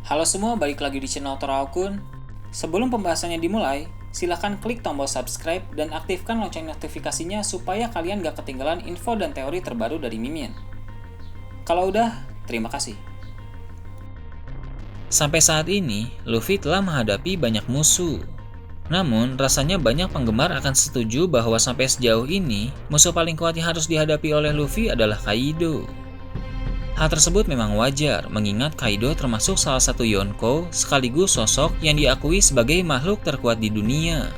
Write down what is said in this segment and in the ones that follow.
Halo semua, balik lagi di channel Toraokun. Sebelum pembahasannya dimulai, silahkan klik tombol subscribe dan aktifkan lonceng notifikasinya supaya kalian gak ketinggalan info dan teori terbaru dari Mimin. Kalau udah, terima kasih. Sampai saat ini, Luffy telah menghadapi banyak musuh. Namun, rasanya banyak penggemar akan setuju bahwa sampai sejauh ini, musuh paling kuat yang harus dihadapi oleh Luffy adalah Kaido. Hal tersebut memang wajar, mengingat Kaido termasuk salah satu Yonko sekaligus sosok yang diakui sebagai makhluk terkuat di dunia.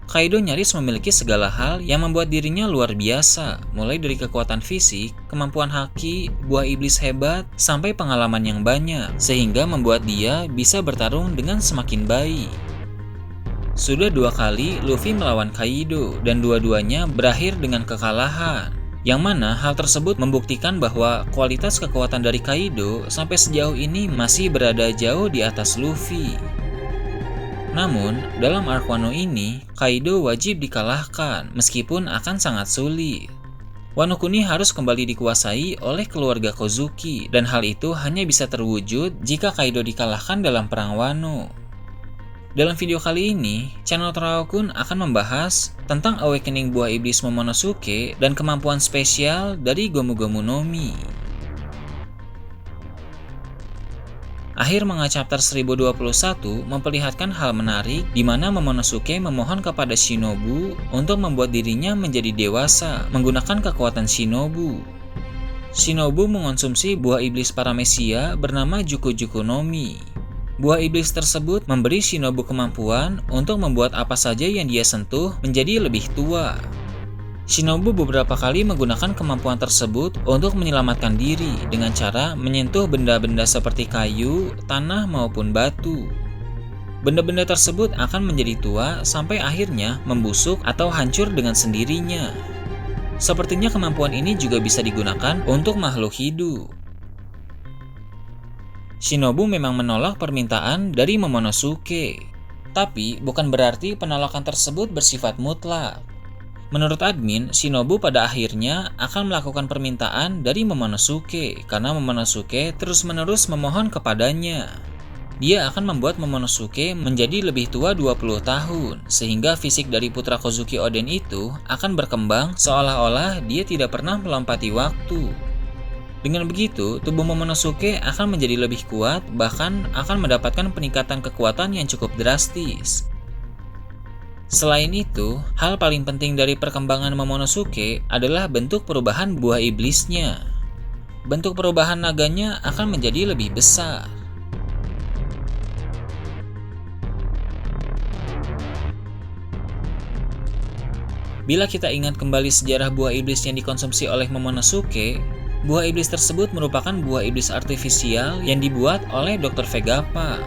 Kaido nyaris memiliki segala hal yang membuat dirinya luar biasa, mulai dari kekuatan fisik, kemampuan haki, buah iblis hebat, sampai pengalaman yang banyak, sehingga membuat dia bisa bertarung dengan semakin baik. Sudah 2 kali Luffy melawan Kaido, dan dua-duanya berakhir dengan kekalahan. Yang mana hal tersebut membuktikan bahwa kualitas kekuatan dari Kaido sampai sejauh ini masih berada jauh di atas Luffy. Namun, dalam arc Wano ini, Kaido wajib dikalahkan meskipun akan sangat sulit. Wano Kuni harus kembali dikuasai oleh keluarga Kozuki, dan hal itu hanya bisa terwujud jika Kaido dikalahkan dalam perang Wano. Dalam video kali ini, channel Toraokun akan membahas tentang awakening buah iblis Momonosuke dan kemampuan spesial dari Gomu Gomu no Mi. Akhir manga chapter 1021 memperlihatkan hal menarik di mana Momonosuke memohon kepada Shinobu untuk membuat dirinya menjadi dewasa menggunakan kekuatan Shinobu. Shinobu mengonsumsi buah iblis paramesia bernama Juku Juku no Mi. Buah iblis tersebut memberi Shinobu kemampuan untuk membuat apa saja yang dia sentuh menjadi lebih tua. Shinobu beberapa kali menggunakan kemampuan tersebut untuk menyelamatkan diri dengan cara menyentuh benda-benda seperti kayu, tanah maupun batu. Benda-benda tersebut akan menjadi tua sampai akhirnya membusuk atau hancur dengan sendirinya. Sepertinya kemampuan ini juga bisa digunakan untuk makhluk hidup. Shinobu memang menolak permintaan dari Momonosuke, tapi bukan berarti penolakan tersebut bersifat mutlak. Menurut admin, Shinobu pada akhirnya akan melakukan permintaan dari Momonosuke karena Momonosuke terus-menerus memohon kepadanya. Dia akan membuat Momonosuke menjadi lebih tua 20 tahun, sehingga fisik dari putra Kozuki Oden itu akan berkembang seolah-olah dia tidak pernah melompati waktu. Dengan begitu, tubuh Momonosuke akan menjadi lebih kuat, bahkan akan mendapatkan peningkatan kekuatan yang cukup drastis. Selain itu, hal paling penting dari perkembangan Momonosuke adalah bentuk perubahan buah iblisnya. Bentuk perubahan naganya akan menjadi lebih besar. Bila kita ingat kembali sejarah buah iblis yang dikonsumsi oleh Momonosuke, buah iblis tersebut merupakan buah iblis artifisial yang dibuat oleh Dr. Vegapunk.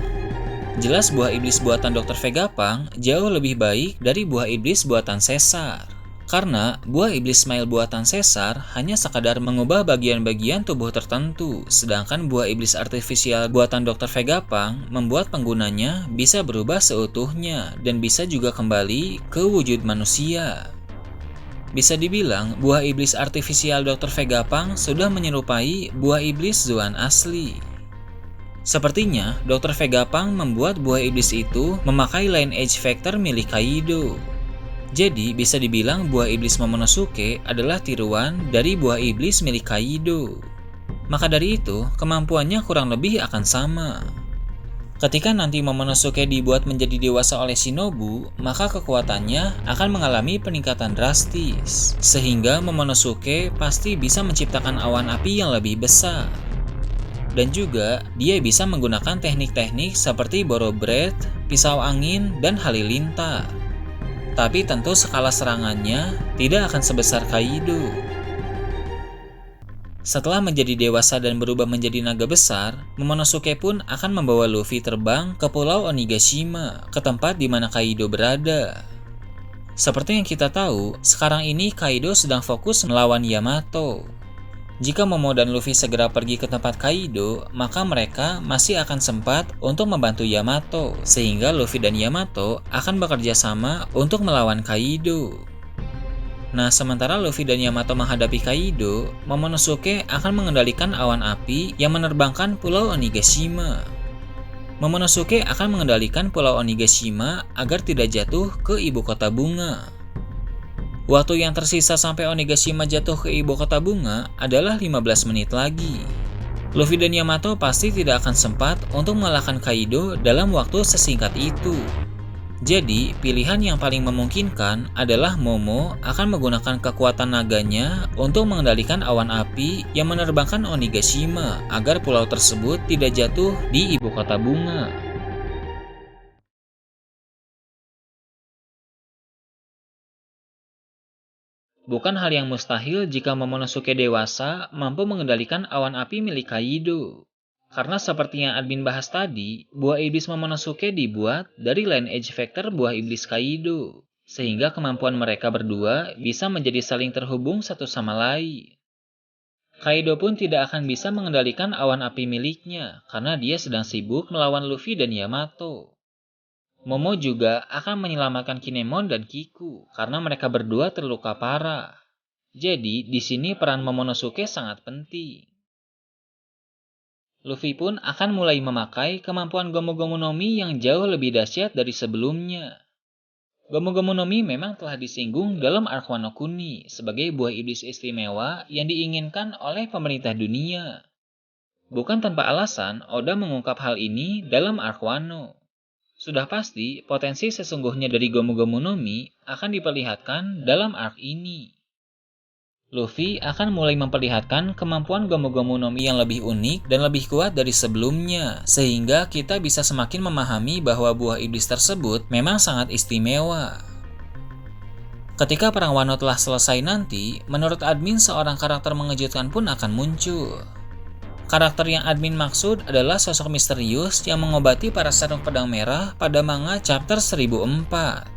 Jelas buah iblis buatan Dr. Vegapunk jauh lebih baik dari buah iblis buatan Caesar. Karena buah iblis Smile buatan Caesar hanya sekadar mengubah bagian-bagian tubuh tertentu, sedangkan buah iblis artifisial buatan Dr. Vegapunk membuat penggunanya bisa berubah seutuhnya dan bisa juga kembali ke wujud manusia. Bisa dibilang, buah iblis artifisial Dr. Vegapunk sudah menyerupai buah iblis Zoan asli. Sepertinya, Dr. Vegapunk membuat buah iblis itu memakai lineage factor milik Kaido. Jadi, bisa dibilang buah iblis Momonosuke adalah tiruan dari buah iblis milik Kaido. Maka dari itu, kemampuannya kurang lebih akan sama. Ketika nanti Momonosuke dibuat menjadi dewasa oleh Shinobu, maka kekuatannya akan mengalami peningkatan drastis, sehingga Momonosuke pasti bisa menciptakan awan api yang lebih besar. Dan juga, dia bisa menggunakan teknik-teknik seperti Boro Breath, pisau angin, dan halilintar. Tapi tentu skala serangannya tidak akan sebesar Kaido. Setelah menjadi dewasa dan berubah menjadi naga besar, Momonosuke pun akan membawa Luffy terbang ke Pulau Onigashima, ke tempat di mana Kaido berada. Seperti yang kita tahu, sekarang ini Kaido sedang fokus melawan Yamato. Jika Momo dan Luffy segera pergi ke tempat Kaido, maka mereka masih akan sempat untuk membantu Yamato, sehingga Luffy dan Yamato akan bekerja sama untuk melawan Kaido. Nah, sementara Luffy dan Yamato menghadapi Kaido, Momonosuke akan mengendalikan awan api yang menerbangkan Pulau Onigashima. Momonosuke akan mengendalikan Pulau Onigashima agar tidak jatuh ke ibu kota bunga. Waktu yang tersisa sampai Onigashima jatuh ke ibu kota bunga adalah 15 menit lagi. Luffy dan Yamato pasti tidak akan sempat untuk mengalahkan Kaido dalam waktu sesingkat itu. Jadi, pilihan yang paling memungkinkan adalah Momo akan menggunakan kekuatan naganya untuk mengendalikan awan api yang menerbangkan Onigashima agar pulau tersebut tidak jatuh di ibu kota bunga. Bukan hal yang mustahil jika Momonosuke dewasa mampu mengendalikan awan api milik Kaido. Karena seperti yang admin bahas tadi, buah iblis Momonosuke dibuat dari lineage vector buah iblis Kaido, sehingga kemampuan mereka berdua bisa menjadi saling terhubung satu sama lain. Kaido pun tidak akan bisa mengendalikan awan api miliknya, karena dia sedang sibuk melawan Luffy dan Yamato. Momo juga akan menyelamatkan Kinemon dan Kiku karena mereka berdua terluka parah. Jadi, di sini peran Momonosuke sangat penting. Luffy pun akan mulai memakai kemampuan Gomu Gomu no Mi yang jauh lebih dahsyat dari sebelumnya. Gomu Gomu no Mi memang telah disinggung dalam arc Wano Kuni sebagai buah iblis istimewa yang diinginkan oleh pemerintah dunia. Bukan tanpa alasan, Oda mengungkap hal ini dalam arc Wano. Sudah pasti, potensi sesungguhnya dari Gomu Gomu no Mi akan diperlihatkan dalam arc ini. Luffy akan mulai memperlihatkan kemampuan Gomu Gomu no Mi yang lebih unik dan lebih kuat dari sebelumnya, sehingga kita bisa semakin memahami bahwa buah iblis tersebut memang sangat istimewa. Ketika perang Wano telah selesai nanti, menurut admin seorang karakter mengejutkan pun akan muncul. Karakter yang admin maksud adalah sosok misterius yang mengobati para sarung pedang merah pada manga chapter 1004.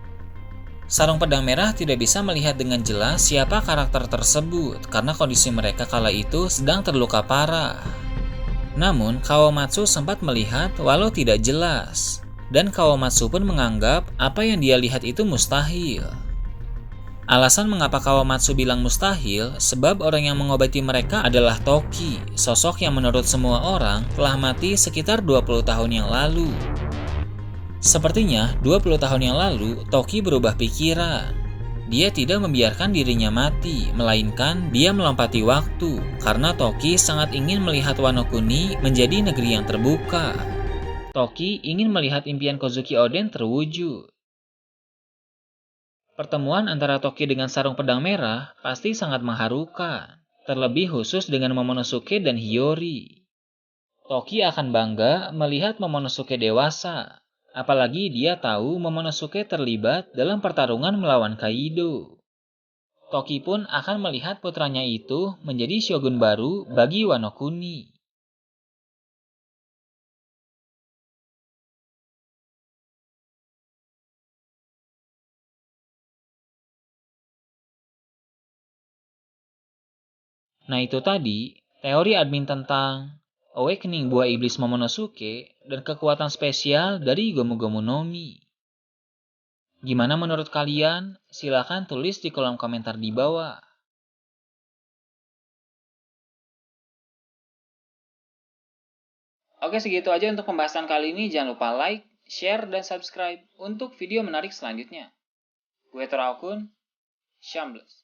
Sarung pedang merah tidak bisa melihat dengan jelas siapa karakter tersebut karena kondisi mereka kala itu sedang terluka parah. Namun, Kawamatsu sempat melihat walau tidak jelas, dan Kawamatsu pun menganggap apa yang dia lihat itu mustahil. Alasan mengapa Kawamatsu bilang mustahil, sebab orang yang mengobati mereka adalah Toki, sosok yang menurut semua orang telah mati sekitar 20 tahun yang lalu. Sepertinya 20 tahun yang lalu, Toki berubah pikiran. Dia tidak membiarkan dirinya mati, melainkan dia melompati waktu, karena Toki sangat ingin melihat Wano Kuni menjadi negeri yang terbuka. Toki ingin melihat impian Kozuki Oden terwujud. Pertemuan antara Toki dengan sarung pedang merah pasti sangat mengharukan, terlebih khusus dengan Momonosuke dan Hiyori. Toki akan bangga melihat Momonosuke dewasa, apalagi dia tahu Momonosuke terlibat dalam pertarungan melawan Kaido. Toki pun akan melihat putranya itu menjadi shogun baru bagi Wano Kuni. Nah itu tadi, teori admin tentang awakening buah iblis Momonosuke dan kekuatan spesial dari Gomu Gomu no Mi. Gimana menurut kalian? Silahkan tulis di kolom komentar di bawah. Oke, segitu aja untuk pembahasan kali ini. Jangan lupa like, share, dan subscribe untuk video menarik selanjutnya. Gue Toraokun, Shambles.